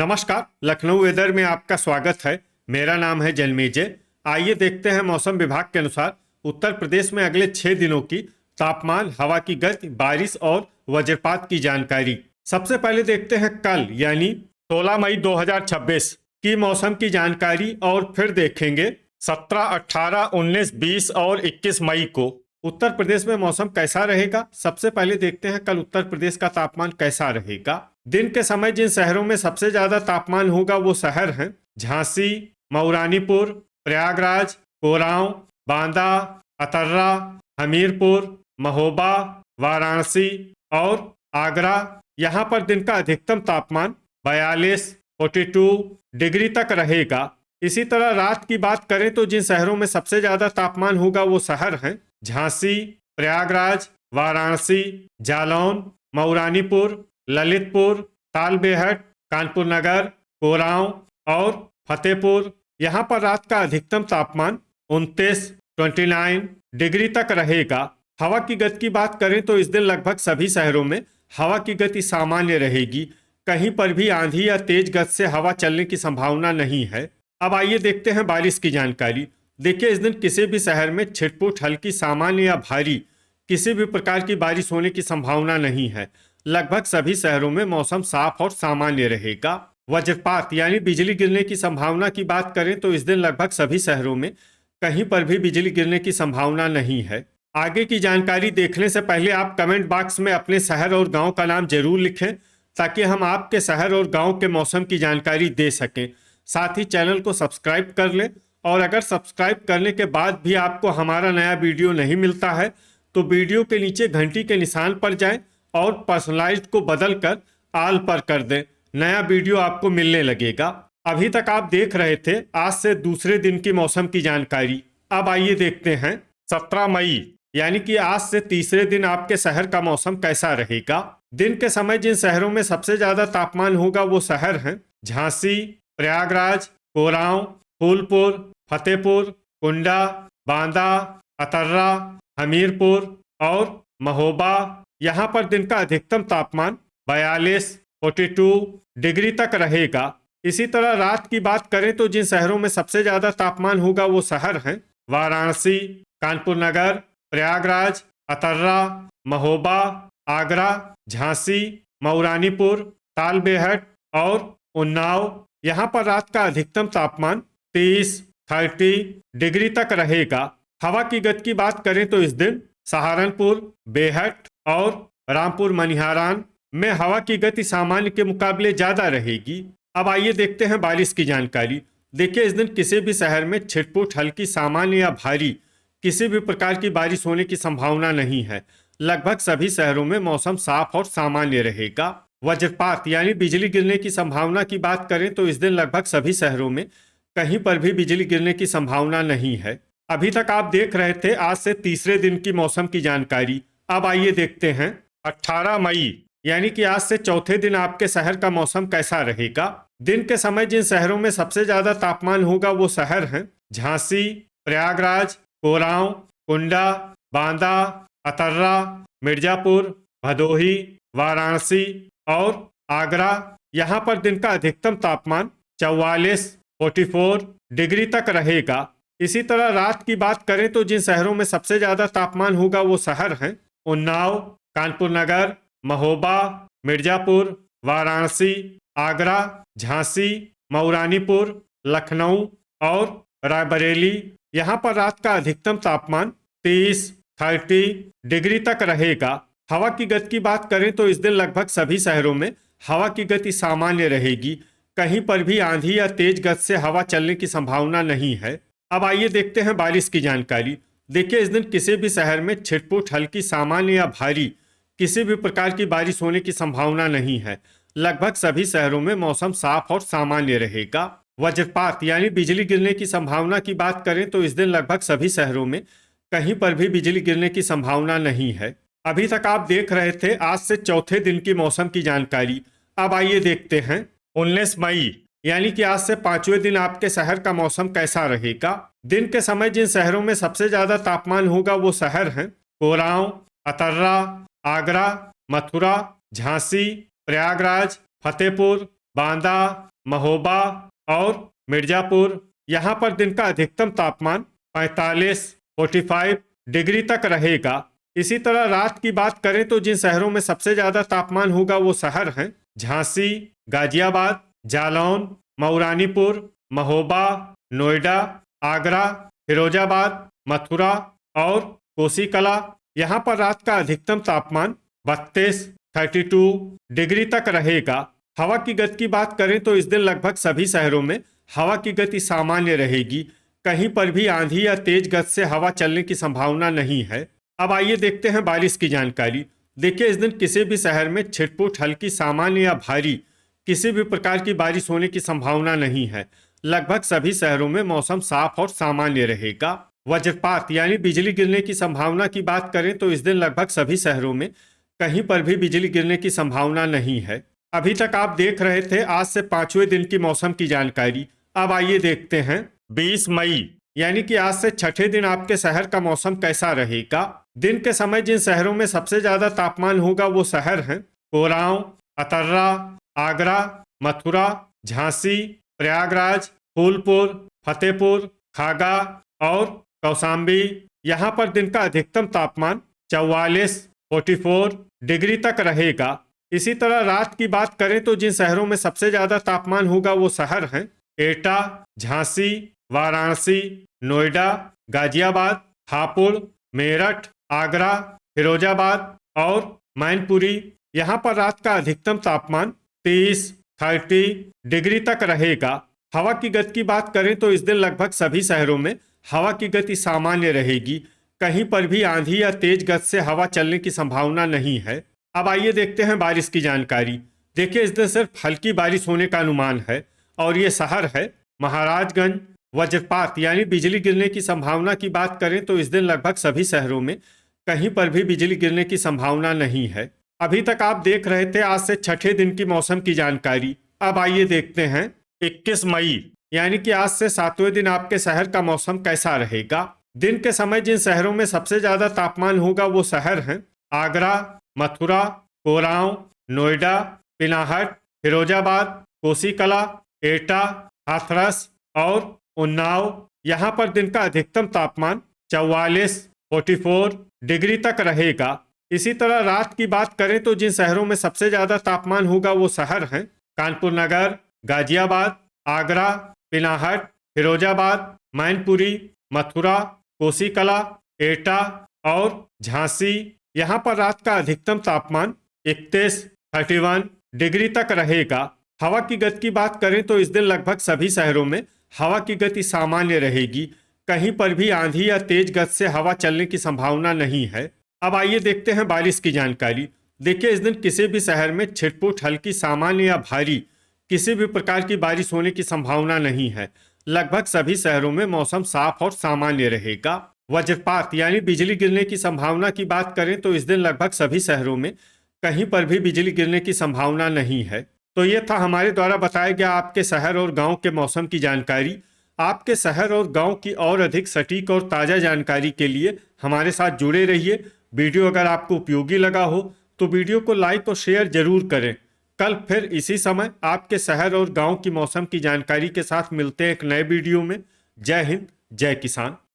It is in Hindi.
नमस्कार, लखनऊ वेदर में आपका स्वागत है। मेरा नाम है जन्मेजय। आइए देखते हैं मौसम विभाग के अनुसार उत्तर प्रदेश में अगले 6 दिनों की तापमान, हवा की गति, बारिश और वज्रपात की जानकारी। सबसे पहले देखते हैं कल यानी 16 मई 2026 की मौसम की जानकारी और फिर देखेंगे 17, 18, 19, 20 और 21 मई को उत्तर प्रदेश में मौसम कैसा रहेगा। सबसे पहले देखते हैं कल उत्तर प्रदेश का तापमान कैसा रहेगा। दिन के समय जिन शहरों में सबसे ज्यादा तापमान होगा वो शहर हैं झांसी, मऊरानीपुर, प्रयागराज, कोरांव, बांदा, अतर्रा, हमीरपुर, महोबा, वाराणसी और आगरा। यहाँ पर दिन का अधिकतम तापमान 42 डिग्री तक रहेगा। इसी तरह रात की बात करें तो जिन शहरों में सबसे ज्यादा तापमान होगा वो शहर हैं झांसी, प्रयागराज, वाराणसी, जालौन, मऊरानीपुर, ललितपुर, तालबेहट, कानपुर नगर, कोरांव और फतेहपुर। यहाँ पर रात का अधिकतम तापमान 29 डिग्री तक रहेगा। हवा की गति की बात करें तो इस दिन लगभग सभी शहरों में हवा की गति सामान्य रहेगी। कहीं पर भी आंधी या तेज गति से हवा चलने की संभावना नहीं है। अब आइए देखते हैं बारिश की जानकारी। देखिए, इस दिन किसी भी शहर में छिटपुट, हल्की, सामान्य या भारी किसी भी प्रकार की बारिश होने की संभावना नहीं है। लगभग सभी शहरों में मौसम साफ और सामान्य रहेगा। वज्रपात यानी बिजली गिरने की संभावना की बात करें तो इस दिन लगभग सभी शहरों में कहीं पर भी बिजली गिरने की संभावना नहीं है। आगे की जानकारी देखने से पहले आप कमेंट बॉक्स में अपने शहर और गांव का नाम जरूर लिखें ताकि हम आपके शहर और गांव के मौसम की जानकारी दे सकें। साथ ही चैनल को सब्सक्राइब कर लें और अगर सब्सक्राइब करने के बाद भी आपको हमारा नया वीडियो नहीं मिलता है तो वीडियो के नीचे घंटी के निशान पर जाएं और पर्सनलाइज्ड को बदलकर ऑल पर कर दें। नया वीडियो आपको मिलने लगेगा। अभी तक आप देख रहे थे आज से दूसरे दिन की मौसम की जानकारी। अब आइए देखते हैं 17 मई यानी कि आज से तीसरे दिन आपके शहर का मौसम कैसा रहेगा। दिन के समय जिन शहरों में सबसे ज्यादा तापमान होगा वो शहर हैं झांसी, प्रयागराज, कोरांव, फूलपुर, फतेहपुर, कुंडा, बांदा, अतर्रा, हमीरपुर और महोबा। यहाँ पर दिन का अधिकतम तापमान 42 डिग्री तक रहेगा। इसी तरह रात की बात करें तो जिन शहरों में सबसे ज्यादा तापमान होगा वो शहर हैं वाराणसी, कानपुर नगर, प्रयागराज, अतर्रा, महोबा, आगरा, झांसी, मऊरानीपुर, तालबेहट और उन्नाव। यहाँ पर रात का अधिकतम तापमान 30 डिग्री तक रहेगा। हवा की गति की बात करें तो इस दिन सहारनपुर, बेहट और रामपुर मनिहारान में हवा की गति सामान्य के मुकाबले ज्यादा रहेगी। अब आइए देखते हैं बारिश की जानकारी। देखिए, इस दिन किसी भी शहर में छिटपुट, हल्की, सामान्य या भारी किसी भी प्रकार की बारिश होने की संभावना नहीं है। लगभग सभी शहरों में मौसम साफ और सामान्य रहेगा। वज्रपात यानी बिजली गिरने की संभावना की बात करें तो इस दिन लगभग सभी शहरों में कहीं पर भी बिजली गिरने की संभावना नहीं है। अभी तक आप देख रहे थे आज से तीसरे दिन की मौसम की जानकारी। अब आइए देखते हैं 18 मई यानी कि आज से चौथे दिन आपके शहर का मौसम कैसा रहेगा। दिन के समय जिन शहरों में सबसे ज्यादा तापमान होगा वो शहर हैं झांसी, प्रयागराज, कोरांव, कुंडा, बांदा, अतर्रा, मिर्जापुर, भदोही, वाराणसी और आगरा। यहाँ पर दिन का अधिकतम तापमान 44 डिग्री तक रहेगा। इसी तरह रात की बात करें तो जिन शहरों में सबसे ज्यादा तापमान होगा वो शहर हैं उन्नाव, कानपुर नगर, महोबा, मिर्जापुर, वाराणसी, आगरा, झांसी, मऊरानीपुर, लखनऊ और रायबरेली। यहाँ पर रात का अधिकतम तापमान 30 डिग्री तक रहेगा। हवा की गति की बात करें तो इस दिन लगभग सभी शहरों में हवा की गति सामान्य रहेगी। कहीं पर भी आंधी या तेज गति से हवा चलने की संभावना नहीं है। अब आइए देखते हैं बारिश की जानकारी। देखिए, इस दिन किसी भी शहर में छिटपुट, हल्की, सामान्य या भारी किसी भी प्रकार की बारिश होने की संभावना नहीं है। लगभग सभी शहरों में मौसम साफ और सामान्य रहेगा। वज्रपात यानी बिजली गिरने की संभावना की बात करें तो इस दिन लगभग सभी शहरों में कहीं पर भी बिजली गिरने की संभावना नहीं है। अभी तक आप देख रहे थे आज से चौथे दिन की मौसम की जानकारी। अब आइए देखते हैं 19 मई यानी कि आज से पांचवें दिन आपके शहर का मौसम कैसा रहेगा। दिन के समय जिन शहरों में सबसे ज्यादा तापमान होगा वो शहर हैं कोरांव, अतर्रा, आगरा, मथुरा, झांसी, प्रयागराज, फतेहपुर, बांदा, महोबा और मिर्जापुर। यहाँ पर दिन का अधिकतम तापमान 45 डिग्री तक रहेगा। इसी तरह रात की बात करें तो जिन शहरों में सबसे ज्यादा तापमान होगा वो शहर हैं झांसी, गाजियाबाद, जालौन, मऊरानीपुर, महोबा, नोएडा, आगरा, फिरोजाबाद, मथुरा और कोसीकला। यहाँ पर रात का अधिकतम तापमान 32 डिग्री तक रहेगा। हवा की गति की बात करें तो इस दिन लगभग सभी शहरों में हवा की गति सामान्य रहेगी। कहीं पर भी आंधी या तेज गति से हवा चलने की संभावना नहीं है। अब आइए देखते हैं बारिश की जानकारी। देखिए, इस दिन किसी भी शहर में छिटपुट, हल्की, सामान्य या भारी किसी भी प्रकार की बारिश होने की संभावना नहीं है। लगभग सभी शहरों में मौसम साफ और सामान्य रहेगा। वज्रपात यानी बिजली गिरने की संभावना की बात करें तो इस दिन लगभग सभी शहरों में कहीं पर भी बिजली गिरने की संभावना नहीं है। अभी तक आप देख रहे थे आज से 5वें दिन की मौसम की जानकारी। अब आइए देखते हैं 20 मई यानी कि आज से छठे दिन आपके शहर का मौसम कैसा रहेगा। दिन के समय जिन शहरों में सबसे ज्यादा तापमान होगा वो शहर हैं कोरांव, अतर्रा, आगरा, मथुरा, झांसी, प्रयागराज, फूलपुर, फतेहपुर, खागा और कौशाम्बी। यहाँ पर दिन का अधिकतम तापमान 44 डिग्री तक रहेगा। इसी तरह रात की बात करें तो जिन शहरों में सबसे ज्यादा तापमान होगा वो शहर हैं एटा, झांसी, वाराणसी, नोएडा, गाजियाबाद, हापुड़, मेरठ, आगरा, फिरोजाबाद और मैनपुरी। यहाँ पर रात का अधिकतम तापमान 30 डिग्री तक रहेगा। हवा की गति की बात करें तो इस दिन लगभग सभी शहरों में हवा की गति सामान्य रहेगी। कहीं पर भी आंधी या तेज गति से हवा चलने की संभावना नहीं है। अब आइए देखते हैं बारिश की जानकारी। देखिए, इस दिन सिर्फ हल्की बारिश होने का अनुमान है और ये शहर है महाराजगंज। वज्रपात यानी बिजली गिरने की संभावना की बात करें तो इस दिन लगभग सभी शहरों में कहीं पर भी बिजली गिरने की संभावना नहीं है। अभी तक आप देख रहे थे आज से छठे दिन की मौसम की जानकारी। अब आइए देखते हैं 21 मई यानी कि आज से 7वें दिन आपके शहर का मौसम कैसा रहेगा। दिन के समय जिन शहरों में सबसे ज्यादा तापमान होगा वो शहर हैं आगरा, मथुरा, कोरांव, नोएडा, पिनाहट, फिरोजाबाद, कोसीकला, एटा, हाथरस और उन्नाव। यहाँ पर दिन का अधिकतम तापमान 44 डिग्री तक रहेगा। इसी तरह रात की बात करें तो जिन शहरों में सबसे ज्यादा तापमान होगा वो शहर हैं कानपुर नगर, गाजियाबाद, आगरा, पिनाहट, फिरोजाबाद, मैनपुरी, मथुरा, कोसीकला, एटा और झांसी। यहाँ पर रात का अधिकतम तापमान 31 डिग्री तक रहेगा। हवा की गति की बात करें तो इस दिन लगभग सभी शहरों में हवा की गति सामान्य रहेगी। कहीं पर भी आंधी या तेज गति से हवा चलने की संभावना नहीं है। अब आइए देखते हैं बारिश की जानकारी। देखिए, इस दिन किसी भी शहर में छिटपुट, हल्की, सामान्य या भारी किसी भी प्रकार की बारिश होने की संभावना नहीं है। लगभग सभी शहरों में मौसम साफ और सामान्य रहेगा। वज्रपात यानी बिजली गिरने की संभावना की बात करें तो इस दिन लगभग सभी शहरों में कहीं पर भी बिजली गिरने की संभावना नहीं है। तो ये था हमारे द्वारा बताया गया आपके शहर और गांव के मौसम की जानकारी। आपके शहर और गांव की और अधिक सटीक और ताज़ा जानकारी के लिए हमारे साथ जुड़े रहिए। वीडियो अगर आपको उपयोगी लगा हो तो वीडियो को लाइक और शेयर जरूर करें। कल फिर इसी समय आपके शहर और गांव की मौसम की जानकारी के साथ मिलते हैं एक नए वीडियो में। जय हिंद, जय किसान।